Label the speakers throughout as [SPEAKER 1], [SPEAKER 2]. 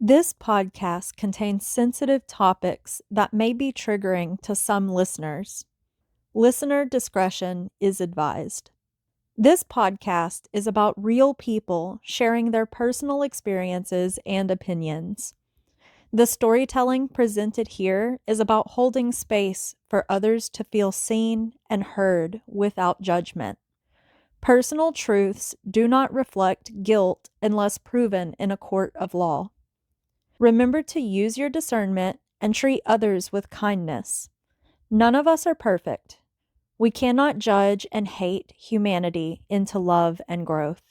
[SPEAKER 1] This podcast contains sensitive topics that may be triggering to some listeners. Listener discretion is advised. This podcast is about real people sharing their personal experiences and opinions. The storytelling presented here is about holding space for others to feel seen and heard without judgment. Personal truths do not reflect guilt unless proven in a court of law. Remember to use your discernment and treat others with kindness. None of us are perfect. We cannot judge and hate humanity into love and growth.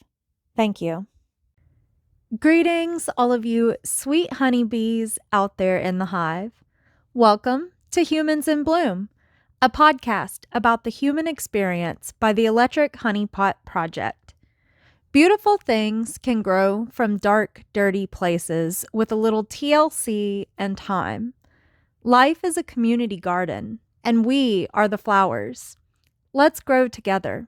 [SPEAKER 1] Thank you. Greetings, all of you sweet honeybees out there in the hive. Welcome to Humans in Bloom, a podcast about the human experience by the Electric Honeypot Project. Beautiful things can grow from dark, dirty places with a little TLC and time. Life is a community garden, and we are the flowers. Let's grow together.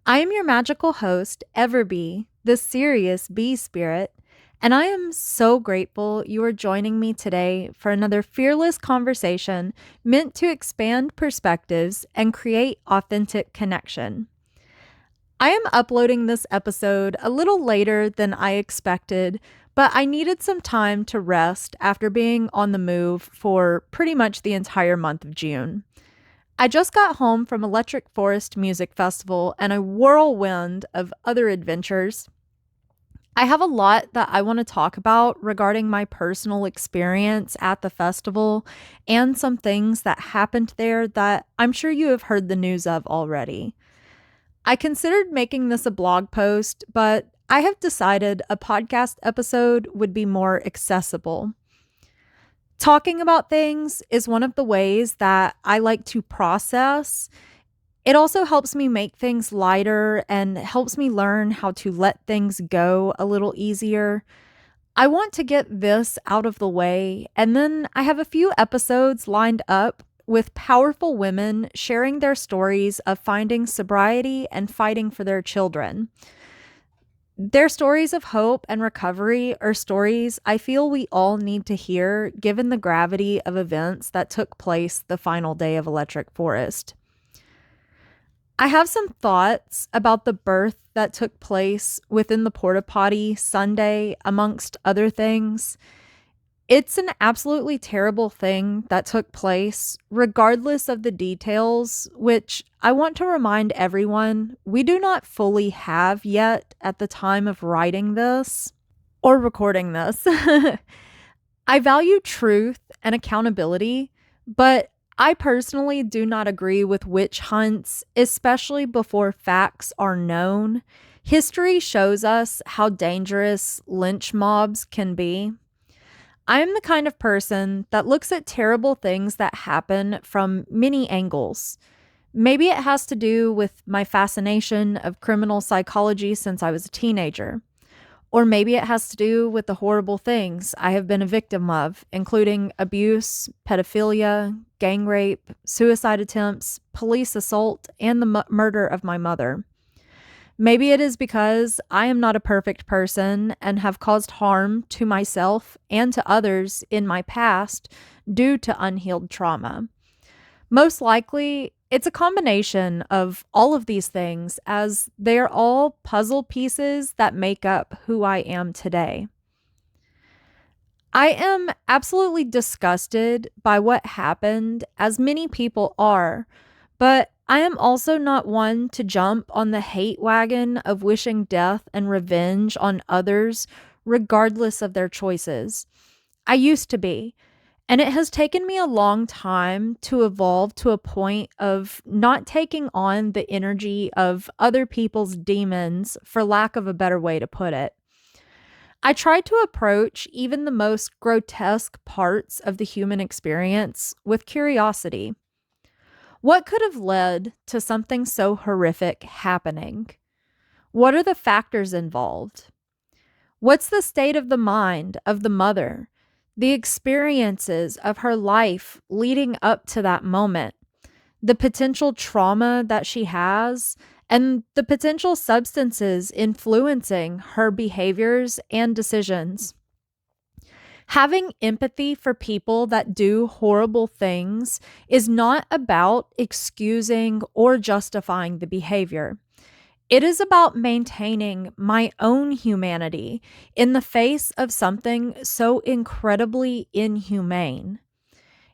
[SPEAKER 1] I am your magical host, Everbee, the serious bee spirit, and I am so grateful you are joining me today for another fearless conversation meant to expand perspectives and create authentic connection. I am uploading this episode a little later than I expected, but I needed some time to rest after being on the move for pretty much the entire month of June. I just got home from Electric Forest Music Festival and a whirlwind of other adventures. I have a lot that I want to talk about regarding my personal experience at the festival and some things that happened there that I'm sure you have heard the news of already. I considered making this a blog post, but I have decided a podcast episode would be more accessible. Talking about things is one of the ways that I like to process. It also helps me make things lighter and helps me learn how to let things go a little easier. I want to get this out of the way, and then I have a few episodes lined up with powerful women sharing their stories of finding sobriety and fighting for their children. Their stories of hope and recovery are stories I feel we all need to hear given the gravity of events that took place the final day of Electric Forest. I have some thoughts about the birth that took place within the porta potty Sunday, amongst other things. It's an absolutely terrible thing that took place, regardless of the details, which I want to remind everyone we do not fully have yet at the time of writing this or recording this. I value truth and accountability, but I personally do not agree with witch hunts, especially before facts are known. History shows us how dangerous lynch mobs can be. I'm the kind of person that looks at terrible things that happen from many angles. Maybe it has to do with my fascination of criminal psychology since I was a teenager. Or maybe it has to do with the horrible things I have been a victim of, including abuse, pedophilia, gang rape, suicide attempts, police assault, and the murder of my mother. Maybe it is because I am not a perfect person and have caused harm to myself and to others in my past due to unhealed trauma. Most likely, it's a combination of all of these things, as they are all puzzle pieces that make up who I am today. I am absolutely disgusted by what happened, as many people are, but I am also not one to jump on the hate wagon of wishing death and revenge on others, regardless of their choices. I used to be, and it has taken me a long time to evolve to a point of not taking on the energy of other people's demons, for lack of a better way to put it. I try to approach even the most grotesque parts of the human experience with curiosity. What could have led to something so horrific happening? What are the factors involved? What's the state of the mind of the mother? The experiences of her life leading up to that moment? The potential trauma that she has, and the potential substances influencing her behaviors and decisions? Having empathy for people that do horrible things is not about excusing or justifying the behavior. It is about maintaining my own humanity in the face of something so incredibly inhumane.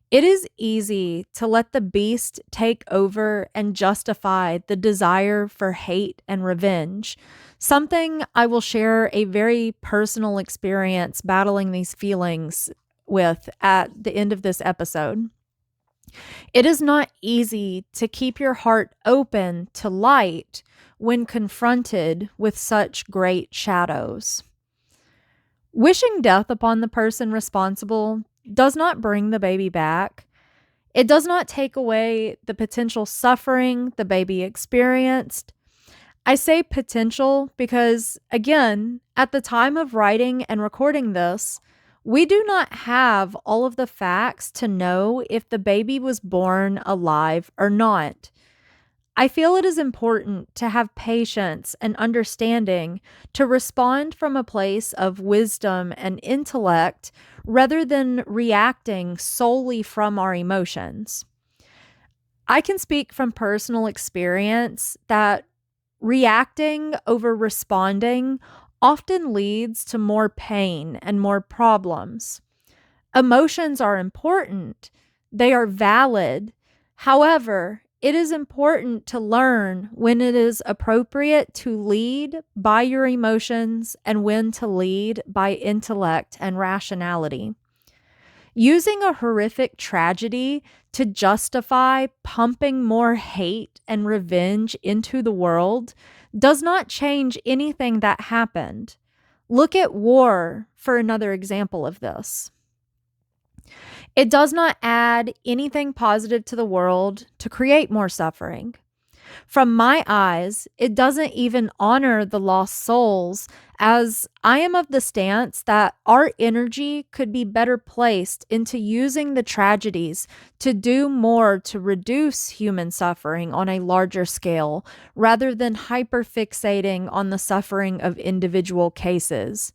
[SPEAKER 1] It is easy to let the beast take over and justify the desire for hate and revenge, something I will share a very personal experience battling these feelings with at the end of this episode. It is not easy to keep your heart open to light when confronted with such great shadows. Wishing death upon the person responsible does not bring the baby back. It does not take away the potential suffering the baby experienced. I say potential because, again, at the time of writing and recording this, we do not have all of the facts to know if the baby was born alive or not. I feel it is important to have patience and understanding to respond from a place of wisdom and intellect rather than reacting solely from our emotions. I can speak from personal experience that reacting over responding often leads to more pain and more problems. Emotions are important, they are valid. However, it is important to learn when it is appropriate to lead by your emotions and when to lead by intellect and rationality. Using a horrific tragedy to justify pumping more hate and revenge into the world does not change anything that happened. Look at war for another example of this. It does not add anything positive to the world to create more suffering. From my eyes, it doesn't even honor the lost souls, as I am of the stance that our energy could be better placed into using the tragedies to do more to reduce human suffering on a larger scale, rather than hyperfixating on the suffering of individual cases.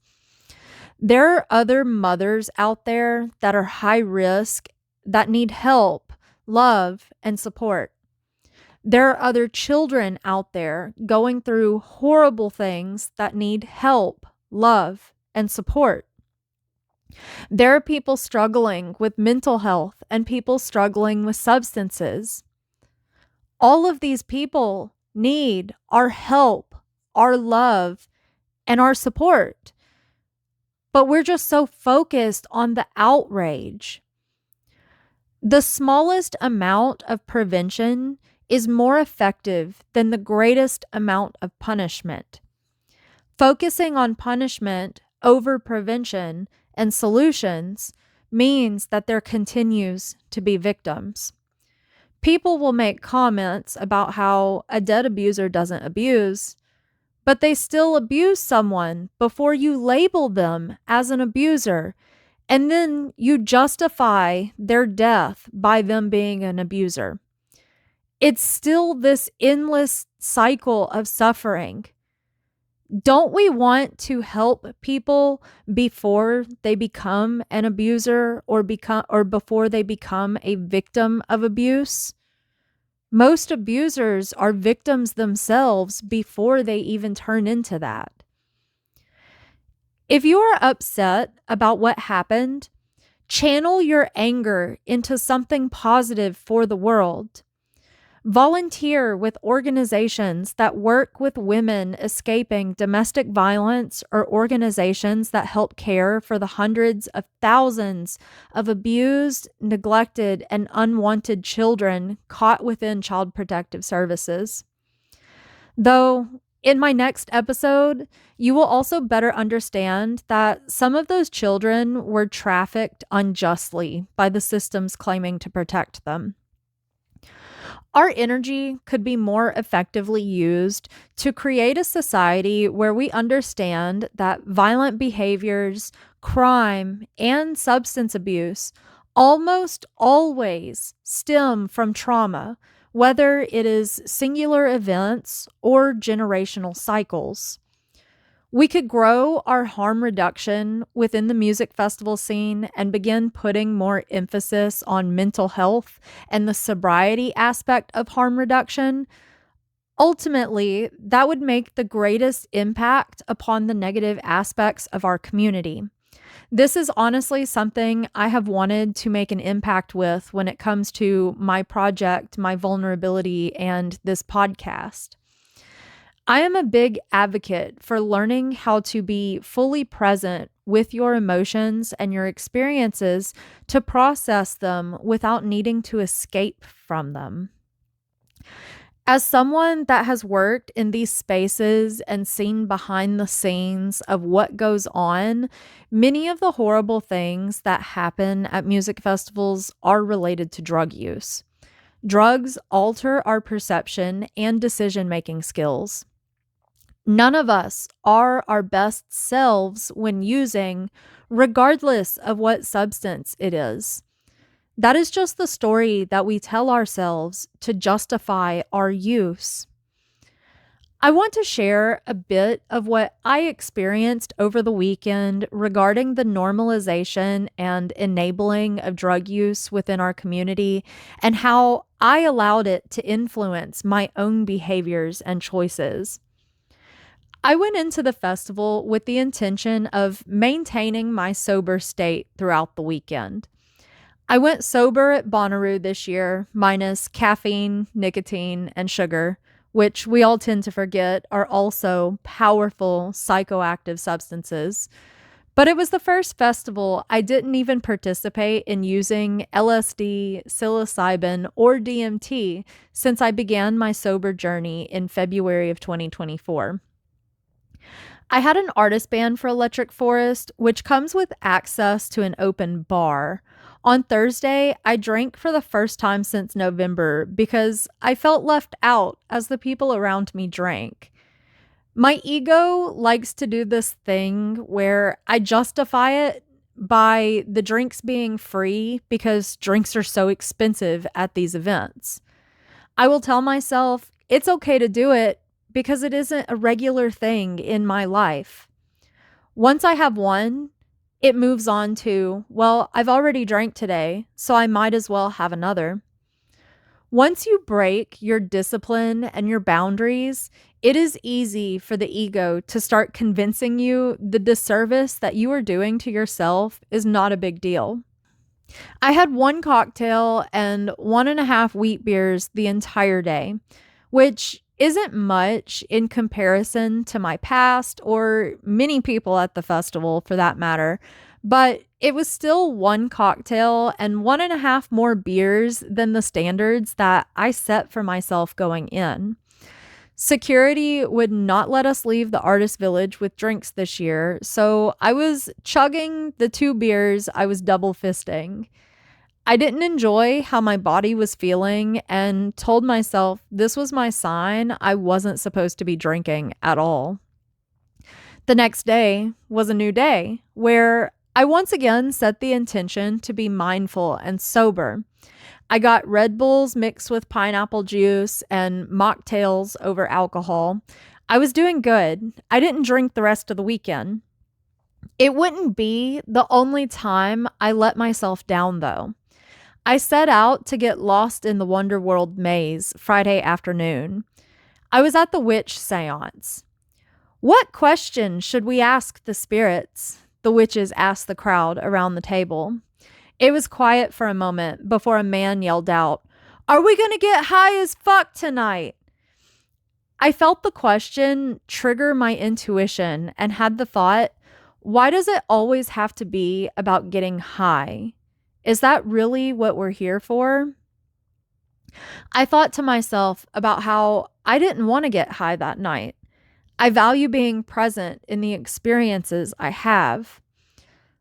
[SPEAKER 1] There are other mothers out there that are high risk that need help, love, and support. There are other children out there going through horrible things that need help, love, and support. There are people struggling with mental health and people struggling with substances. All of these people need our help, our love, and our support. But we're just so focused on the outrage. The smallest amount of prevention is more effective than the greatest amount of punishment. Focusing on punishment over prevention and solutions means that there continues to be victims. People will make comments about how a dead abuser doesn't abuse, but they still abuse someone before you label them as an abuser, and then you justify their death by them being an abuser. It's still this endless cycle of suffering. Don't we want to help people before they become an abuser or before they become a victim of abuse? Most abusers are victims themselves before they even turn into that. If you are upset about what happened, channel your anger into something positive for the world. Volunteer with organizations that work with women escaping domestic violence or organizations that help care for the hundreds of thousands of abused, neglected, and unwanted children caught within Child Protective Services. Though, in my next episode, you will also better understand that some of those children were trafficked unjustly by the systems claiming to protect them. Our energy could be more effectively used to create a society where we understand that violent behaviors, crime, and substance abuse almost always stem from trauma, whether it is singular events or generational cycles. We could grow our harm reduction within the music festival scene and begin putting more emphasis on mental health and the sobriety aspect of harm reduction. Ultimately, that would make the greatest impact upon the negative aspects of our community. This is honestly something I have wanted to make an impact with when it comes to my project, my vulnerability, and this podcast. I am a big advocate for learning how to be fully present with your emotions and your experiences to process them without needing to escape from them. As someone that has worked in these spaces and seen behind the scenes of what goes on, many of the horrible things that happen at music festivals are related to drug use. Drugs alter our perception and decision-making skills. None of us are our best selves when using, regardless of what substance it is. That is just the story that we tell ourselves to justify our use. I want to share a bit of what I experienced over the weekend regarding the normalization and enabling of drug use within our community and how I allowed it to influence my own behaviors and choices. I went into the festival with the intention of maintaining my sober state throughout the weekend. I went sober at Bonnaroo this year, minus caffeine, nicotine, and sugar, which we all tend to forget are also powerful psychoactive substances. But it was the first festival I didn't even participate in using LSD, psilocybin, or DMT since I began my sober journey in February of 2024. I had an artist band for Electric Forest, which comes with access to an open bar. On Thursday, I drank for the first time since November because I felt left out as the people around me drank. My ego likes to do this thing where I justify it by the drinks being free because drinks are so expensive at these events. I will tell myself it's okay to do it because it isn't a regular thing in my life. Once I have one, it moves on to, well, I've already drank today, so I might as well have another. Once you break your discipline and your boundaries, it is easy for the ego to start convincing you the disservice that you are doing to yourself is not a big deal. I had one cocktail and 1.5 wheat beers the entire day, which isn't much in comparison to my past or many people at the festival for that matter, but it was still one cocktail and 1.5 more beers than the standards that I set for myself going in. Security would not let us leave the artist village with drinks this year, so I was chugging the 2 beers I was double fisting. I didn't enjoy how my body was feeling and told myself this was my sign I wasn't supposed to be drinking at all. The next day was a new day where I once again set the intention to be mindful and sober. I got Red Bulls mixed with pineapple juice and mocktails over alcohol. I was doing good. I didn't drink the rest of the weekend. It wouldn't be the only time I let myself down, though. I set out to get lost in the Wonderworld maze Friday afternoon. I was at the witch seance. What question should we ask the spirits? The witches asked the crowd around the table. It was quiet for a moment before a man yelled out, "Are we going to get high as fuck tonight?" I felt the question trigger my intuition and had the thought, why does it always have to be about getting high? Is that really what we're here for? I thought to myself about how I didn't want to get high that night. I value being present in the experiences I have.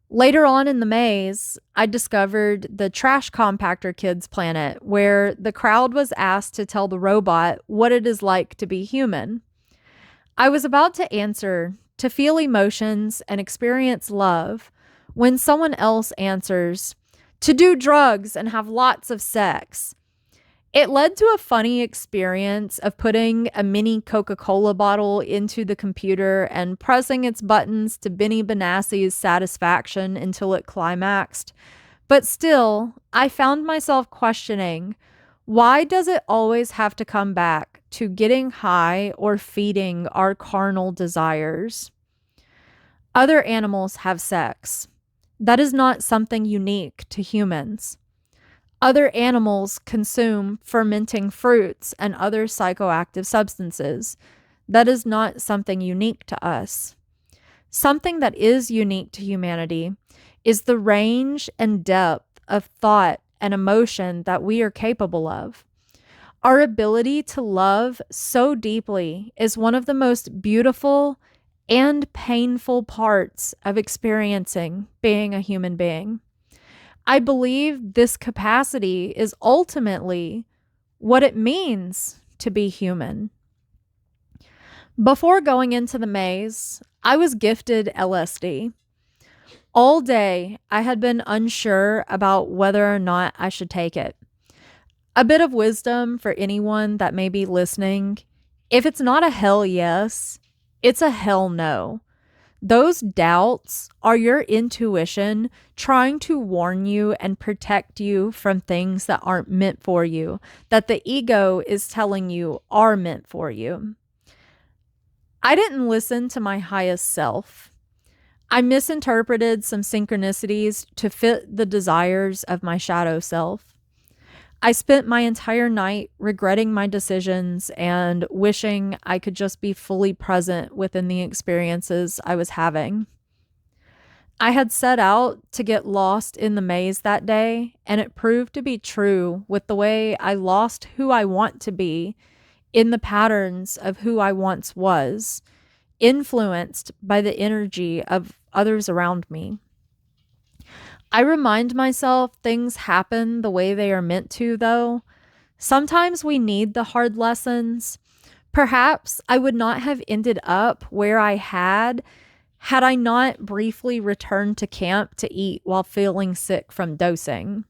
[SPEAKER 1] Later on in the maze, I discovered the Trash Compactor Kids planet, where the crowd was asked to tell the robot what it is like to be human. I was about to answer, to feel emotions and experience love, when someone else answers, to do drugs and have lots of sex. It led to a funny experience of putting a mini Coca-Cola bottle into the computer and pressing its buttons to Benny Benassi's satisfaction until it climaxed. But still, I found myself questioning, why does it always have to come back to getting high or feeding our carnal desires? Other animals have sex. That is not something unique to humans. Other animals consume fermenting fruits and other psychoactive substances. That is not something unique to us. Something that is unique to humanity is the range and depth of thought and emotion that we are capable of. Our ability to love so deeply is one of the most beautiful and painful parts of experiencing being a human being. I believe this capacity is ultimately what it means to be human. Before going into the maze, I was gifted LSD. All day, I had been unsure about whether or not I should take it. A bit of wisdom for anyone that may be listening: if it's not a hell yes, it's a hell no. Those doubts are your intuition trying to warn you and protect you from things that aren't meant for you, that the ego is telling you are meant for you. I didn't listen to my highest self. I misinterpreted some synchronicities to fit the desires of my shadow self. I spent my entire night regretting my decisions and wishing I could just be fully present within the experiences I was having. I had set out to get lost in the maze that day, and it proved to be true with the way I lost who I want to be in the patterns of who I once was, influenced by the energy of others around me. I remind myself things happen the way they are meant to, though. Sometimes we need the hard lessons. Perhaps I would not have ended up where I had I not briefly returned to camp to eat while feeling sick from dosing.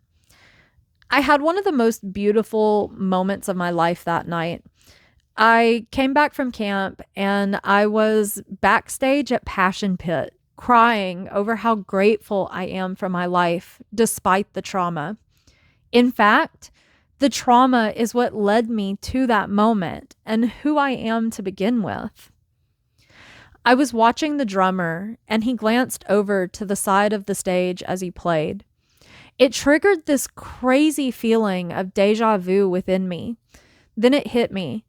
[SPEAKER 1] I had one of the most beautiful moments of my life that night. I came back from camp and I was backstage at Passion Pit, crying over how grateful I am for my life despite the trauma. In fact, the trauma is what led me to that moment and who I am to begin with. I was watching the drummer and he glanced over to the side of the stage as he played. It triggered this crazy feeling of deja vu within me. Then it hit me.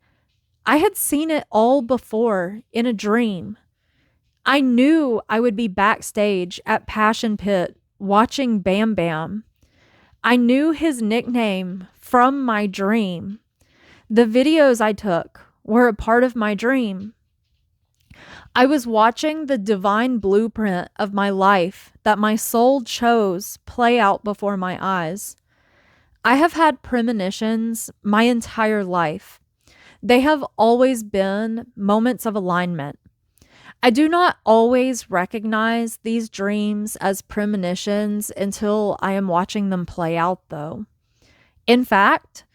[SPEAKER 1] I had seen it all before in a dream. I knew I would be backstage at Passion Pit watching Bam Bam. I knew his nickname from my dream. The videos I took were a part of my dream. I was watching the divine blueprint of my life that my soul chose play out before my eyes. I have had premonitions my entire life. They have always been moments of alignment. I do not always recognize these dreams as premonitions until I am watching them play out, though. In fact,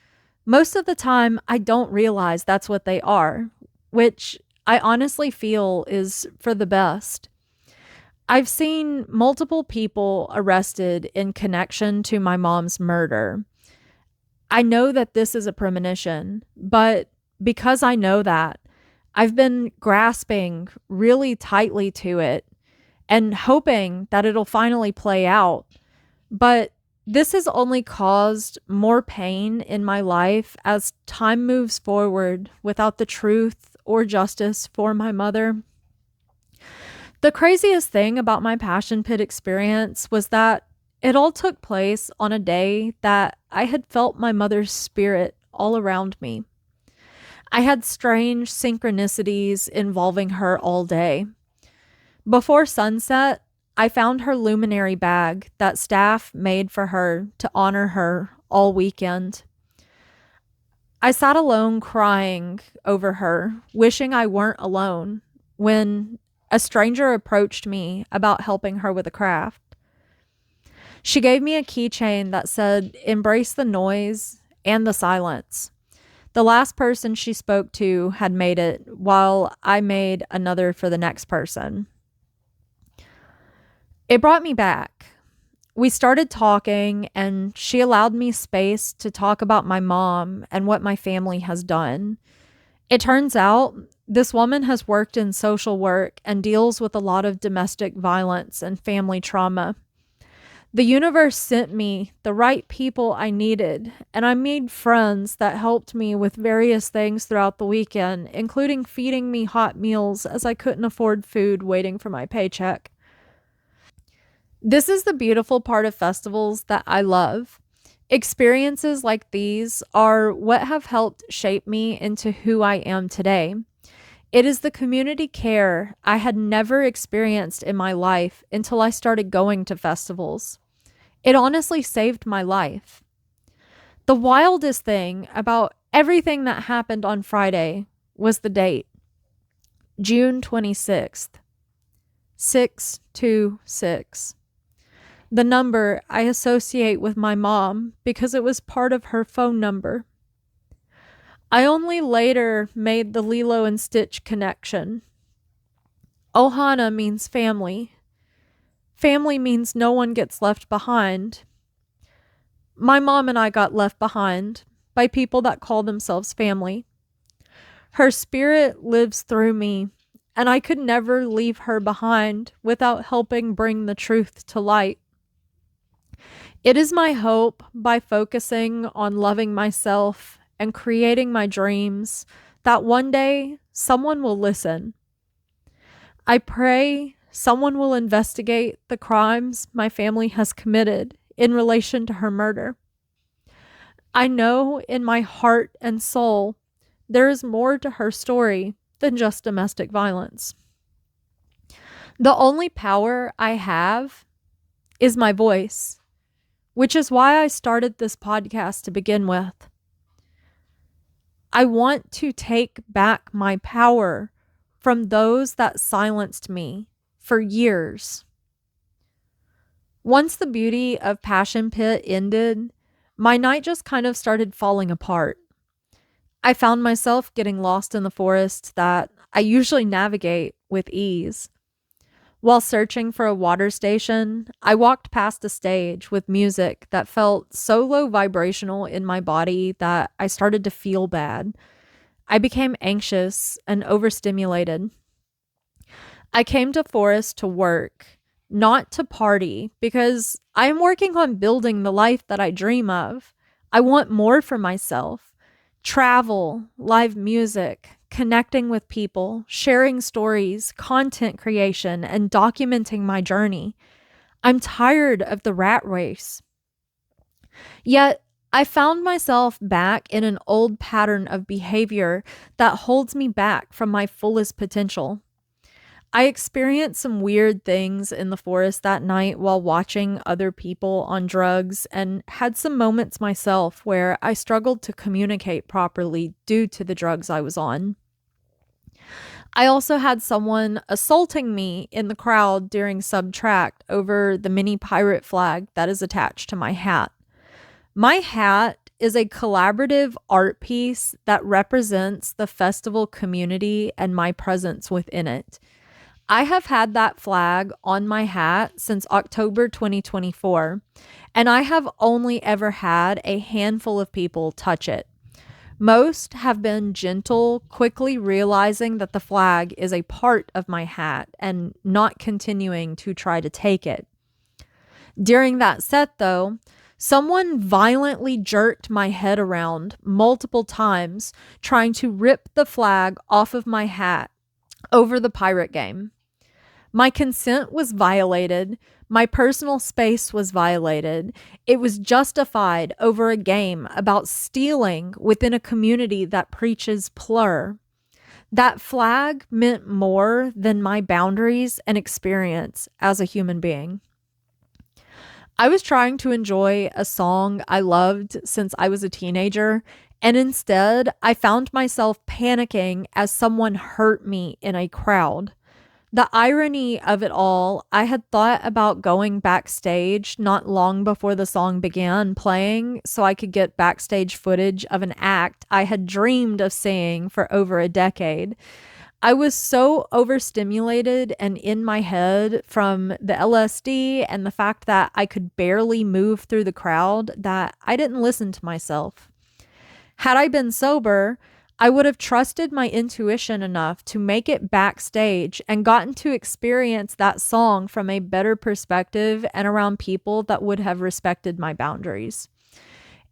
[SPEAKER 1] most of the time I don't realize that's what they are, which I honestly feel is for the best. I've seen multiple people arrested in connection to my mom's murder. I know that this is a premonition, but because I know that, I've been grasping really tightly to it and hoping that it'll finally play out. But this has only caused more pain in my life as time moves forward without the truth or justice for my mother. The craziest thing about my Passion Pit experience was that it all took place on a day that I had felt my mother's spirit all around me. I had strange synchronicities involving her all day. Before sunset, I found her luminary bag that staff made for her to honor her all weekend. I sat alone crying over her, wishing I weren't alone, when a stranger approached me about helping her with a craft. She gave me a keychain that said, "Embrace the noise and the silence. The last person she spoke to had made it, while I made another for the next person. It brought me back. We started talking, and she allowed me space to talk about my mom and what my family has done. It turns out this woman has worked in social work and deals with a lot of domestic violence and family trauma. The universe sent me the right people I needed, and I made friends that helped me with various things throughout the weekend, including feeding me hot meals as I couldn't afford food waiting for my paycheck. This is the beautiful part of festivals that I love. Experiences like these are what have helped shape me into who I am today. It is the community care I had never experienced in my life until I started going to festivals. It honestly saved my life. The wildest thing about everything that happened on Friday was the date, June 26th, 626. The number I associate with my mom because it was part of her phone number. I only later made the Lilo and Stitch connection. Ohana means family. Family means no one gets left behind. My mom and I got left behind by people that call themselves family. Her spirit lives through me, and I could never leave her behind without helping bring the truth to light. It is my hope, by focusing on loving myself and creating my dreams, that one day someone will listen. I pray someone will investigate the crimes my family has committed in relation to her murder. I know in my heart and soul there is more to her story than just domestic violence. The only power I have is my voice, which is why I started this podcast to begin with. I want to take back my power from those that silenced me for years. Once the beauty of Passion Pit ended, my night just kind of started falling apart. I found myself getting lost in the forest that I usually navigate with ease. While searching for a water station, I walked past a stage with music that felt so low vibrational in my body that I started to feel bad. I became anxious and overstimulated. I came to Forest to work, not to party, because I am working on building the life that I dream of. I want more for myself. Travel, live music, connecting with people, sharing stories, content creation, and documenting my journey. I'm tired of the rat race. Yet, I found myself back in an old pattern of behavior that holds me back from my fullest potential. I experienced some weird things in the forest that night while watching other people on drugs, and had some moments myself where I struggled to communicate properly due to the drugs I was on. I also had someone assaulting me in the crowd during Subtract over the mini pirate flag that is attached to my hat. My hat is a collaborative art piece that represents the festival community and my presence within it. I have had that flag on my hat since October 2024, and I have only ever had a handful of people touch it. Most have been gentle, quickly realizing that the flag is a part of my hat and not continuing to try to take it. During that set, though, someone violently jerked my head around multiple times, trying to rip the flag off of my hat over the pirate game. My consent was violated. My personal space was violated. It was justified over a game about stealing within a community that preaches plur. That flag meant more than my boundaries and experience as a human being. I was trying to enjoy a song I loved since I was a teenager, and instead I found myself panicking as someone hurt me in a crowd. The irony of it all, I had thought about going backstage not long before the song began playing so I could get backstage footage of an act I had dreamed of seeing for over a decade. I was so overstimulated and in my head from the LSD and the fact that I could barely move through the crowd that I didn't listen to myself. Had I been sober, I would have trusted my intuition enough to make it backstage and gotten to experience that song from a better perspective and around people that would have respected my boundaries.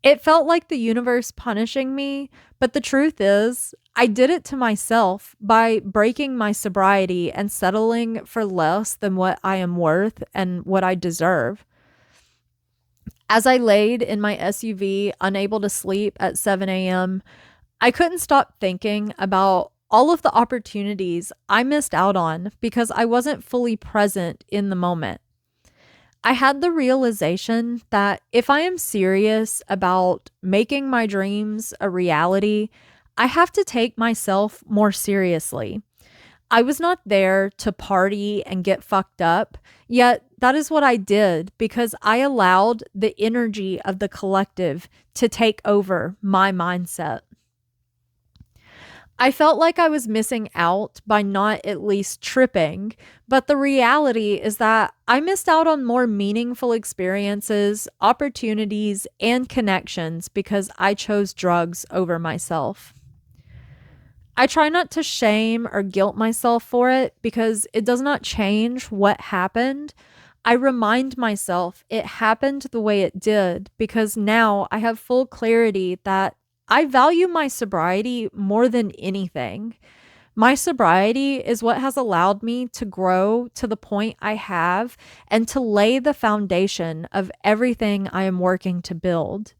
[SPEAKER 1] It felt like the universe punishing me, but the truth is, I did it to myself by breaking my sobriety and settling for less than what I am worth and what I deserve. As I laid in my SUV, unable to sleep at 7 a.m., I couldn't stop thinking about all of the opportunities I missed out on because I wasn't fully present in the moment. I had the realization that if I am serious about making my dreams a reality, I have to take myself more seriously. I was not there to party and get fucked up, yet that is what I did because I allowed the energy of the collective to take over my mindset. I felt like I was missing out by not at least tripping, but the reality is that I missed out on more meaningful experiences, opportunities, and connections because I chose drugs over myself. I try not to shame or guilt myself for it because it does not change what happened. I remind myself it happened the way it did because now I have full clarity that I value my sobriety more than anything. My sobriety is what has allowed me to grow to the point I have and to lay the foundation of everything I am working to build.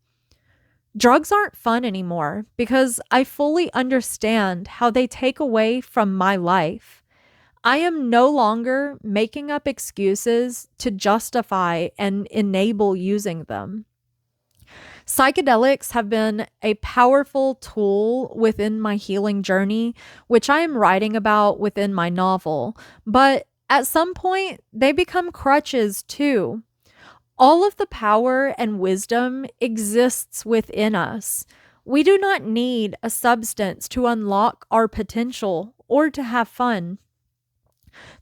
[SPEAKER 1] Drugs aren't fun anymore because I fully understand how they take away from my life. I am no longer making up excuses to justify and enable using them. Psychedelics have been a powerful tool within my healing journey, which I am writing about within my novel, but at some point, they become crutches too. All of the power and wisdom exists within us. We do not need a substance to unlock our potential or to have fun.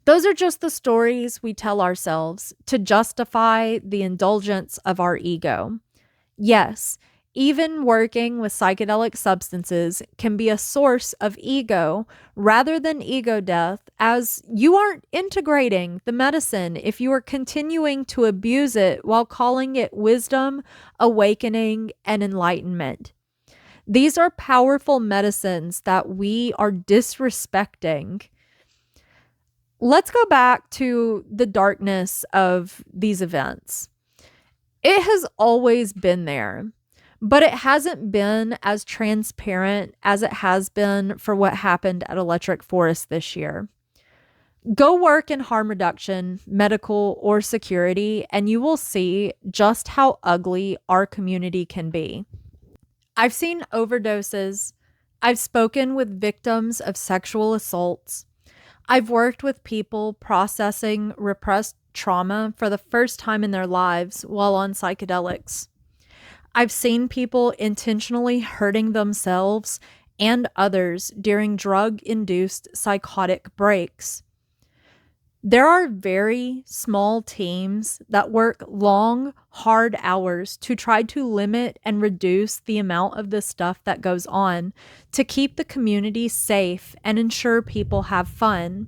[SPEAKER 1] Those are just the stories we tell ourselves to justify the indulgence of our ego. Yes, even working with psychedelic substances can be a source of ego rather than ego death, as you aren't integrating the medicine if you are continuing to abuse it while calling it wisdom, awakening, and enlightenment. These are powerful medicines that we are disrespecting. Let's go back to the darkness of these events. It has always been there, but it hasn't been as transparent as it has been for what happened at Electric Forest this year. Go work in harm reduction, medical, or security, and you will see just how ugly our community can be. I've seen overdoses. I've spoken with victims of sexual assaults. I've worked with people processing repressed trauma for the first time in their lives while on psychedelics. I've seen people intentionally hurting themselves and others during drug-induced psychotic breaks. There are very small teams that work long, hard hours to try to limit and reduce the amount of the stuff that goes on to keep the community safe and ensure people have fun.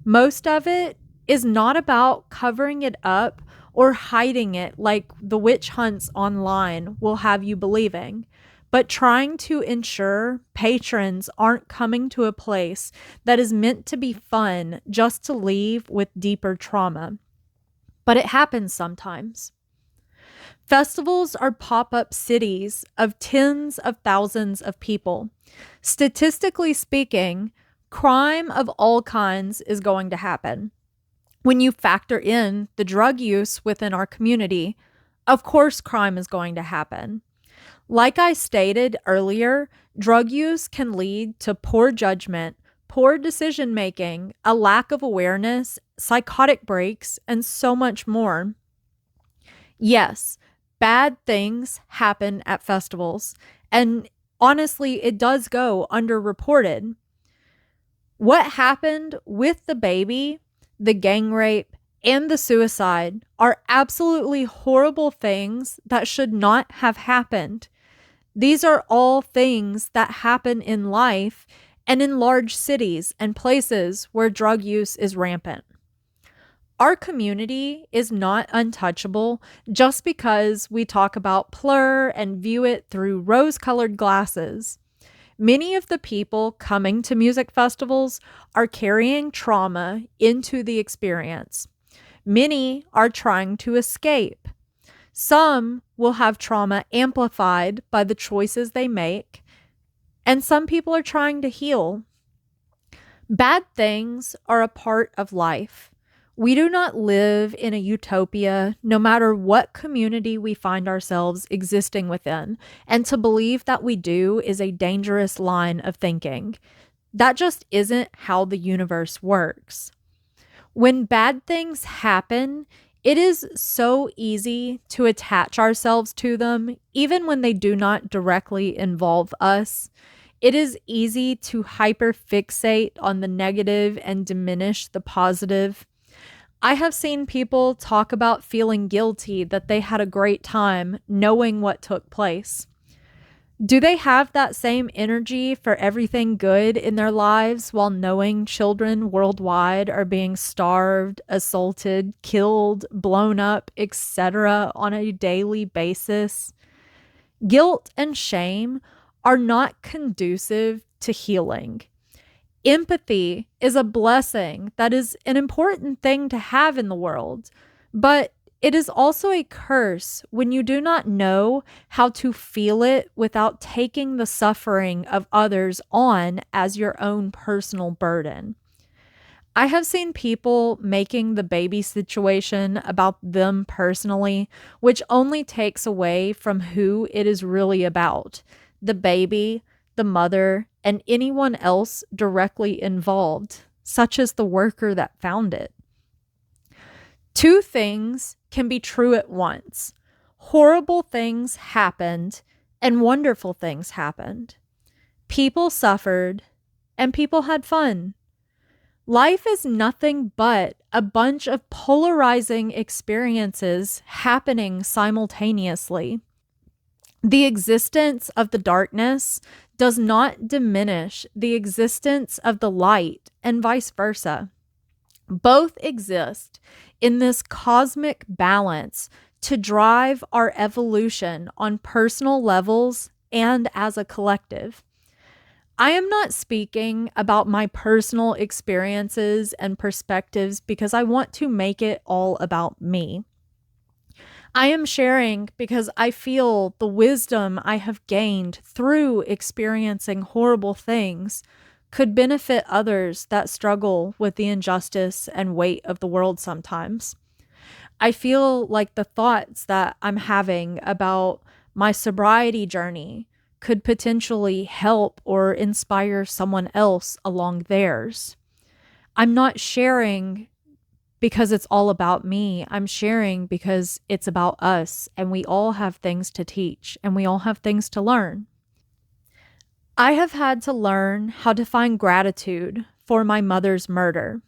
[SPEAKER 1] Most of it is not about covering it up or hiding it like the witch hunts online will have you believing, but trying to ensure patrons aren't coming to a place that is meant to be fun just to leave with deeper trauma. But it happens sometimes. Festivals are pop-up cities of tens of thousands of people. Statistically speaking, crime of all kinds is going to happen. When you factor in the drug use within our community, of course crime is going to happen. Like I stated earlier, drug use can lead to poor judgment, poor decision making, a lack of awareness, psychotic breaks, and so much more. Yes, bad things happen at festivals, and honestly, it does go underreported. What happened with the baby, the gang rape, and the suicide are absolutely horrible things that should not have happened. These are all things that happen in life and in large cities and places where drug use is rampant. Our community is not untouchable just because we talk about plur and view it through rose-colored glasses. Many of the people coming to music festivals are carrying trauma into the experience. Many are trying to escape. Some will have trauma amplified by the choices they make, and some people are trying to heal. Bad things are a part of life. We do not live in a utopia, no matter what community we find ourselves existing within, and to believe that we do is a dangerous line of thinking. That just isn't how the universe works. When bad things happen, it is so easy to attach ourselves to them, even when they do not directly involve us. It is easy to hyperfixate on the negative and diminish the positive. I have seen people talk about feeling guilty that they had a great time knowing what took place. Do they have that same energy for everything good in their lives while knowing children worldwide are being starved, assaulted, killed, blown up, etc. on a daily basis? Guilt and shame are not conducive to healing. Empathy is a blessing that is an important thing to have in the world, but it is also a curse when you do not know how to feel it without taking the suffering of others on as your own personal burden. I have seen people making the baby situation about them personally, which only takes away from who it is really about: the baby, the mother, and anyone else directly involved, such as the worker that found it. Two things can be true at once. Horrible things happened and wonderful things happened. People suffered and people had fun. Life is nothing but a bunch of polarizing experiences happening simultaneously. The existence of the darkness does not diminish the existence of the light, and vice versa. Both exist in this cosmic balance to drive our evolution on personal levels and as a collective. I am not speaking about my personal experiences and perspectives because I want to make it all about me. I am sharing because I feel the wisdom I have gained through experiencing horrible things could benefit others that struggle with the injustice and weight of the world sometimes. I feel like the thoughts that I'm having about my sobriety journey could potentially help or inspire someone else along theirs. I'm not sharing because it's all about me. I'm sharing because it's about us, and we all have things to teach and we all have things to learn. I have had to learn how to find gratitude for my mother's murder.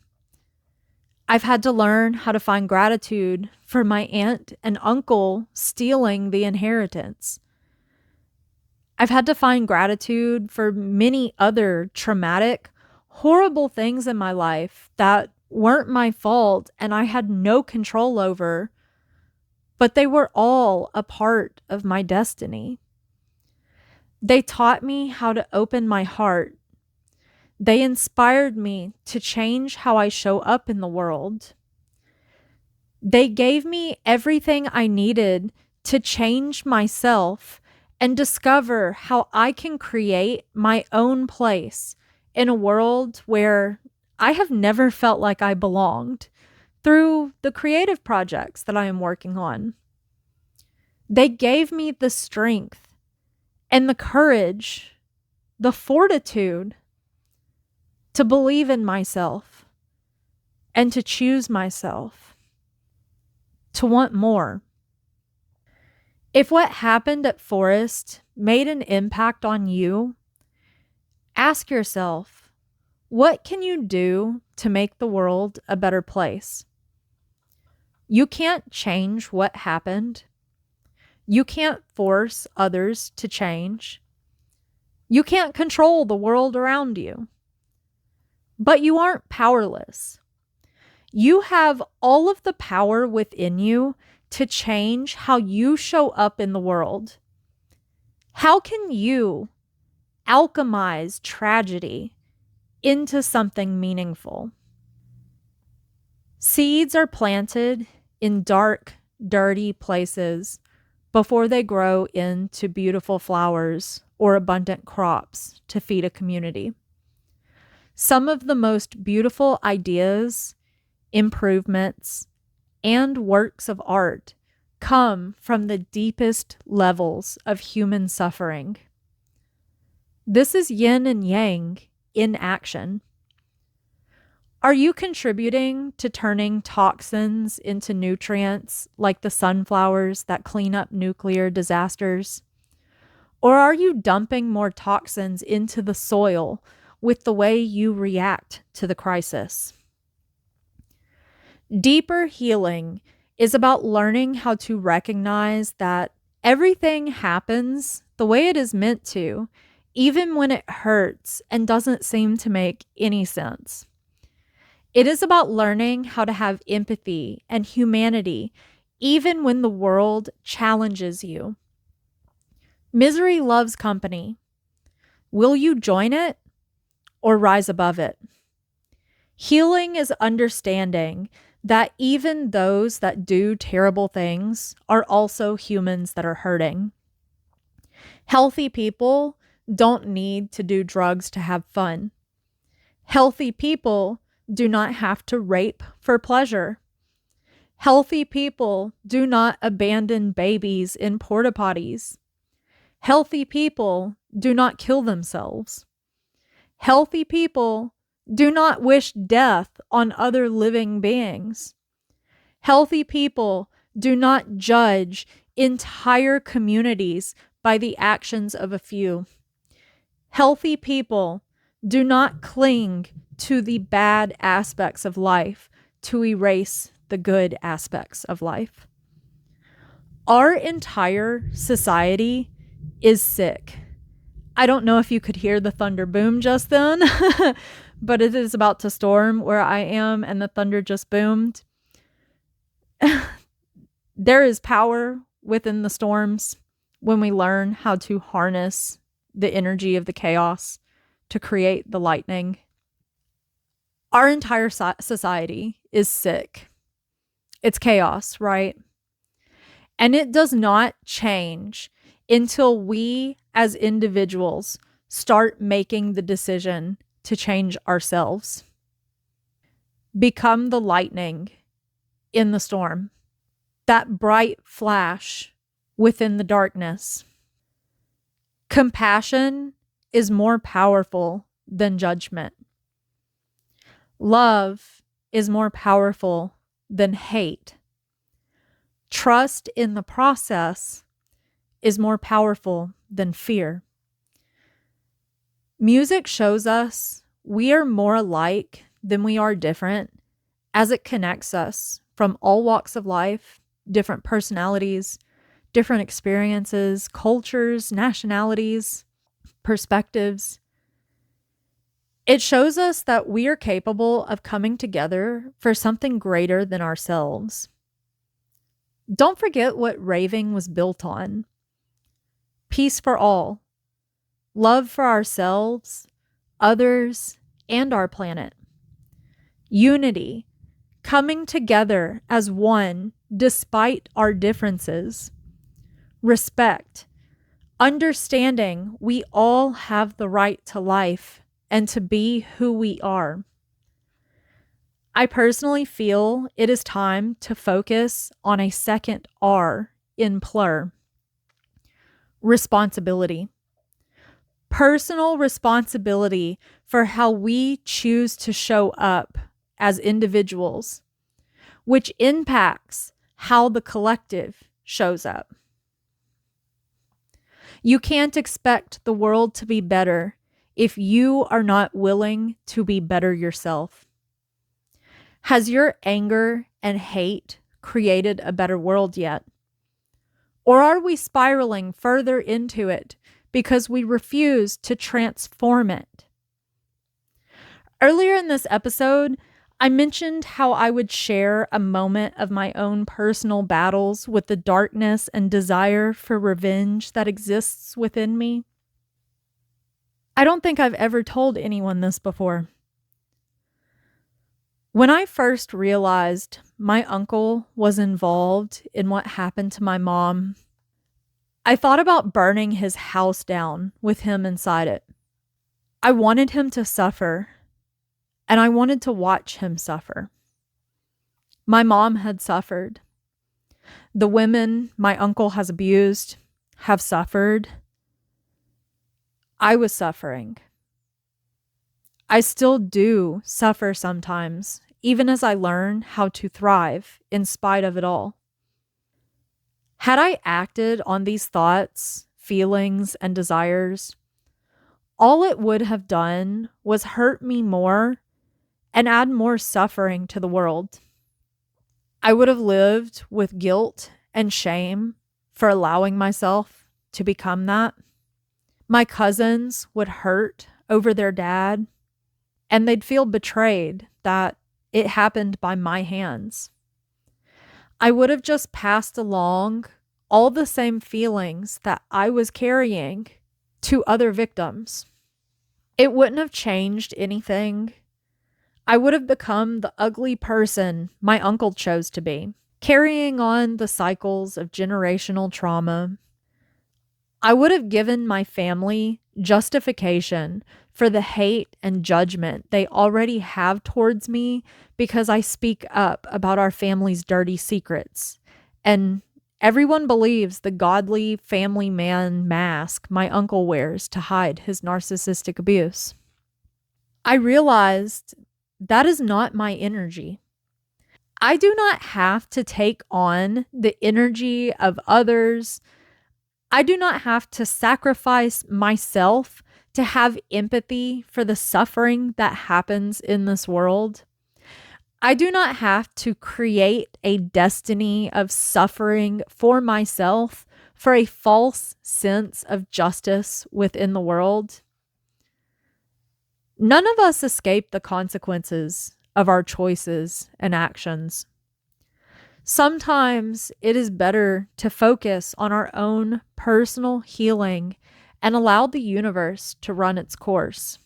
[SPEAKER 1] I've had to learn how to find gratitude for my aunt and uncle stealing the inheritance. I've had to find gratitude for many other traumatic, horrible things in my life that weren't my fault and I had no control over, but they were all a part of my destiny. They taught me how to open my heart. They inspired me to change how I show up in the world. They gave me everything I needed to change myself and discover how I can create my own place in a world where I have never felt like I belonged through the creative projects that I am working on. They gave me the strength and the courage, the fortitude to believe in myself, and to choose myself, to want more. If what happened at Forest made an impact on you, ask yourself, what can you do to make the world a better place? You can't change what happened. You can't force others to change. You can't control the world around you. But you aren't powerless. You have all of the power within you to change how you show up in the world. How can you alchemize tragedy into something meaningful? Seeds are planted in dark, dirty places before they grow into beautiful flowers or abundant crops to feed a community. Some of the most beautiful ideas, improvements, and works of art come from the deepest levels of human suffering. This is yin and yang in action. Are you contributing to turning toxins into nutrients like the sunflowers that clean up nuclear disasters? Or are you dumping more toxins into the soil with the way you react to the crisis? Deeper healing is about learning how to recognize that everything happens the way it is meant to, even when it hurts and doesn't seem to make any sense. It is about learning how to have empathy and humanity, even when the world challenges you. Misery loves company. Will you join it or rise above it? Healing is understanding that even those that do terrible things are also humans that are hurting. Healthy people don't need to do drugs to have fun. Healthy people do not have to rape for pleasure. Healthy people do not abandon babies in porta potties. Healthy people do not kill themselves. Healthy people do not wish death on other living beings. Healthy people do not judge entire communities by the actions of a few. Healthy people do not cling to the bad aspects of life to erase the good aspects of life. Our entire society is sick. I don't know if you could hear the thunder boom just then, but it is about to storm where I am, and the thunder just boomed. There is power within the storms when we learn how to harness the energy of the chaos to create the lightning. Our entire society is sick. It's chaos, right? And it does not change until we as individuals start making the decision to change ourselves. Become the lightning in the storm, that bright flash within the darkness. Compassion is more powerful than judgment. Love is more powerful than hate. Trust in the process is more powerful than fear. Music shows us we are more alike than we are different, as it connects us from all walks of life, different personalities, different experiences, cultures, nationalities, perspectives. It shows us that we are capable of coming together for something greater than ourselves. Don't forget what raving was built on. Peace for all. Love for ourselves, others, and our planet. Unity. Coming together as one despite our differences. Respect. Understanding we all have the right to life and to be who we are. I personally feel it is time to focus on a second R in plur. Responsibility. personal responsibility for how we choose to show up as individuals, which impacts how the collective shows up. You can't expect the world to be better if you are not willing to be better yourself. Has your anger and hate created a better world yet? Or are we spiraling further into it because we refuse to transform it? Earlier in this episode, I mentioned how I would share a moment of my own personal battles with the darkness and desire for revenge that exists within me. I don't think I've ever told anyone this before. When I first realized my uncle was involved in what happened to my mom, I thought about burning his house down with him inside it. I wanted him to suffer, and I wanted to watch him suffer. My mom had suffered. The women my uncle has abused have suffered. I was suffering. I still do suffer sometimes, even as I learn how to thrive in spite of it all. Had I acted on these thoughts, feelings, and desires, all it would have done was hurt me more and add more suffering to the world. I would have lived with guilt and shame for allowing myself to become that. My cousins would hurt over their dad, and they'd feel betrayed that it happened by my hands. I would have just passed along all the same feelings that I was carrying to other victims. It wouldn't have changed anything. I would have become the ugly person my uncle chose to be, carrying on the cycles of generational trauma. I would have given my family justification for the hate and judgment they already have towards me because I speak up about our family's dirty secrets. And everyone believes the godly family man mask my uncle wears to hide his narcissistic abuse. I realized that is not my energy. I do not have to take on the energy of others. I do not have to sacrifice myself to have empathy for the suffering that happens in this world. I do not have to create a destiny of suffering for myself for a false sense of justice within the world. None of us escape the consequences of our choices and actions. Sometimes it is better to focus on our own personal healing and allow the universe to run its course.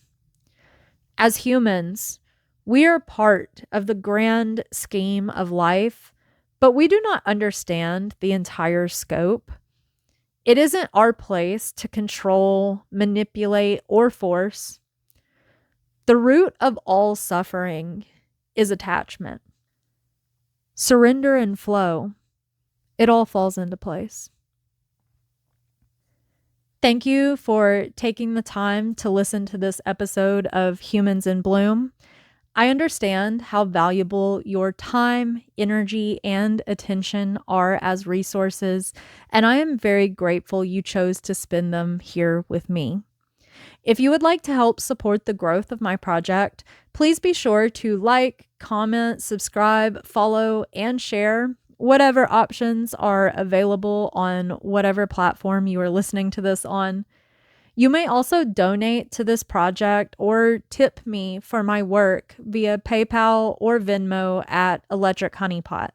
[SPEAKER 1] As humans, we are part of the grand scheme of life, but we do not understand the entire scope. It isn't our place to control, manipulate, or force. The root of all suffering is attachment. Surrender and flow, it all falls into place. Thank you for taking the time to listen to this episode of Humans in Bloom. I understand how valuable your time, energy, and attention are as resources, and I am very grateful you chose to spend them here with me. If you would like to help support the growth of my project, please be sure to like, comment, subscribe, follow, and share whatever options are available on whatever platform you are listening to this on. You may also donate to this project or tip me for my work via PayPal or Venmo at Electric Honeypot.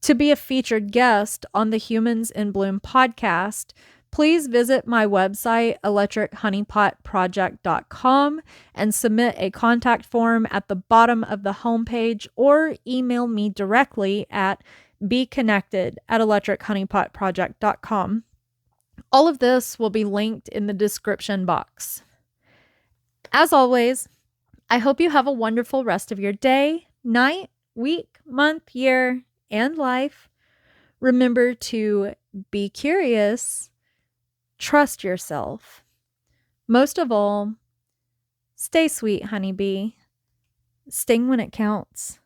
[SPEAKER 1] To be a featured guest on the Humans in Bloom podcast, please visit my website, electrichoneypotproject.com, and submit a contact form at the bottom of the homepage or email me directly at BeeConnected@electrichoneypotproject.com. All of this will be linked in the description box. As always, I hope you have a wonderful rest of your day, night, week, month, year, and life. Remember to be curious, trust yourself, Most of all, stay sweet, honeybee. Sting when it counts.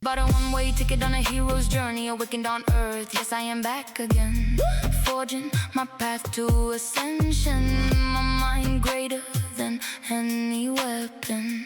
[SPEAKER 2] But a one-way ticket on a hero's journey, awakened on earth. Yes, I am back again, forging my path to ascension. My mind greater than any weapon.